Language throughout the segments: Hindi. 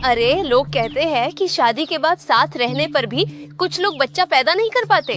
अरे लोग कहते हैं कि शादी के बाद साथ रहने पर भी कुछ लोग बच्चा पैदा नहीं कर पाते।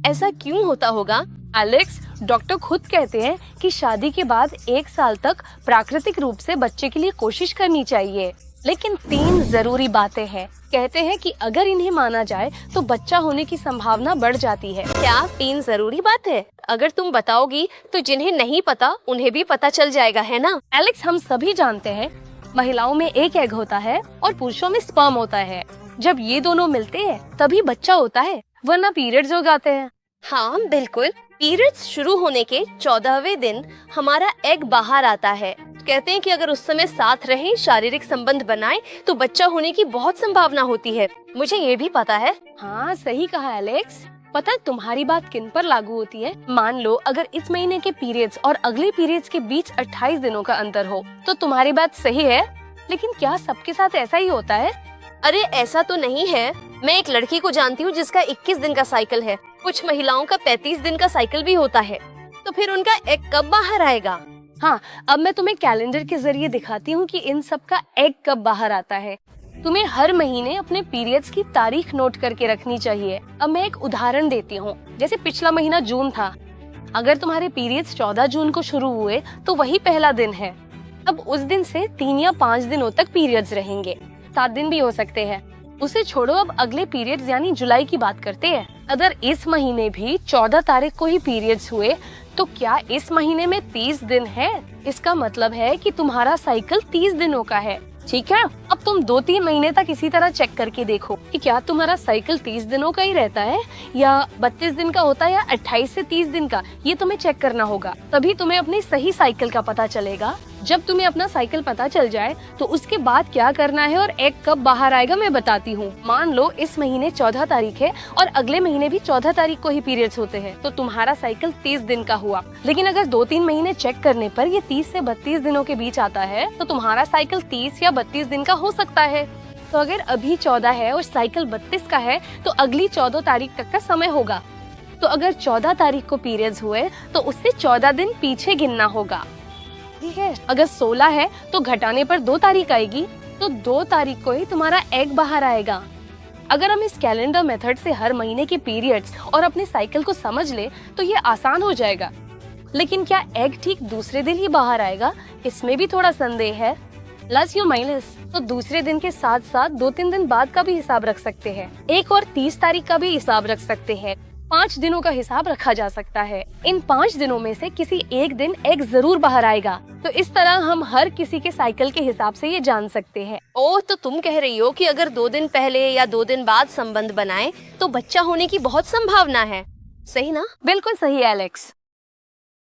ऐसा क्यों होता होगा? एलेक्स, डॉक्टर खुद कहते हैं कि शादी के बाद 1 साल तक प्राकृतिक रूप से बच्चे के लिए कोशिश करनी चाहिए। लेकिन 3 जरूरी बातें हैं। कहते हैं कि अगर इन्हें माना जाए तो बच्चा होने की संभावना बढ़ जाती है। क्या 3 जरूरी बात है? अगर तुम बताओगी तो जिन्हें नहीं पता उन्हें भी पता चल जाएगा, है ना? एलेक्स, हम सभी जानते हैं महिलाओं में एक एग होता है और पुरुषों में स्पर्म होता है। जब ये दोनों मिलते हैं तभी बच्चा होता है, वरना पीरियड्स हो जाते हैं। हाँ बिल्कुल, पीरियड्स शुरू होने के 14वें दिन हमारा एग बाहर आता है। कहते हैं कि अगर उस समय साथ रहें, शारीरिक संबंध बनाएं, तो बच्चा होने की बहुत संभावना होती है। मुझे ये भी पता है। हाँ सही कहा एलेक्स। पता है तुम्हारी बात किन पर लागू होती है? मान लो अगर इस महीने के पीरियड्स और अगले पीरियड्स के बीच 28 दिनों का अंतर हो तो तुम्हारी बात सही है। लेकिन क्या सबके साथ ऐसा ही होता है? अरे ऐसा तो नहीं है। मैं एक लड़की को जानती हूँ जिसका 21 दिन का साइकिल है। कुछ महिलाओं का 35 दिन का साइकिल भी होता है। तो फिर उनका एग कब बाहर आएगा? हाँ, अब मैं तुम्हें कैलेंडर के जरिए दिखाती हूँ कि इन सब का एग कब बाहर आता है। तुम्हें हर महीने अपने पीरियड्स की तारीख नोट करके रखनी चाहिए। अब मैं एक उदाहरण देती हूँ। जैसे पिछला महीना जून था। अगर तुम्हारे पीरियड्स 14 जून को शुरू हुए तो वही पहला दिन है। अब उस दिन से 3 या 5 दिनों तक पीरियड्स रहेंगे। 7 दिन भी हो सकते हैं। उसे छोड़ो, अब अगले पीरियड्स यानी जुलाई की बात करते हैं। अगर इस महीने भी 14 तारीख को ही पीरियड्स हुए तो क्या इस महीने में 30 दिन है? इसका मतलब है कि तुम्हारा साइकिल 30 दिनों का है। ठीक है, अब तुम 2-3 महीने तक इसी तरह चेक करके देखो कि क्या तुम्हारा साइकिल 30 दिनों का ही रहता है या 32 दिन का होता है या 28 से 30 दिन का। ये तुम्हें चेक करना होगा, तभी तुम्हें अपनी सही साइकिल का पता चलेगा। जब तुम्हें अपना साइकिल पता चल जाए तो उसके बाद क्या करना है और एग कब बाहर आएगा मैं बताती हूँ। मान लो इस महीने 14 तारीख है और अगले महीने भी 14 तारीख को ही पीरियड्स होते हैं, तो तुम्हारा साइकिल 30 दिन का हुआ। लेकिन अगर 2-3 महीने चेक करने पर ये 30 से 32 दिनों के बीच आता है तो तुम्हारा साइकिल 30 या 32 दिन का हो सकता है। तो अगर अभी 14 है और साइकिल 32 का है तो अगली 14 तारीख तक का समय होगा। तो अगर 14 तारीख को पीरियड्स हुए तो उससे 14 दिन पीछे गिनना होगा। ठीक है, अगर 16 है तो घटाने पर 2 तारीख आएगी, तो 2 तारीख को ही तुम्हारा एग बाहर आएगा। अगर हम इस कैलेंडर मेथड से हर महीने के पीरियड्स और अपने साइकिल को समझ ले तो ये आसान हो जाएगा। लेकिन क्या एग ठीक दूसरे दिन ही बाहर आएगा? इसमें भी थोड़ा संदेह है। प्लस या माइनस, तो दूसरे दिन के साथ साथ 2-3 दिन बाद का भी हिसाब रख सकते हैं। 1 और 30 तारीख का भी हिसाब रख सकते हैं। 5 दिनों का हिसाब रखा जा सकता है। इन 5 दिनों में से किसी एक दिन एग जरूर बाहर आएगा। तो इस तरह हम हर किसी के साइकिल के हिसाब से ये जान सकते हैं। ओह, तो तुम कह रही हो कि अगर 2 दिन पहले या 2 दिन बाद संबंध बनाए तो बच्चा होने की बहुत संभावना है, सही ना? बिल्कुल सही एलेक्स।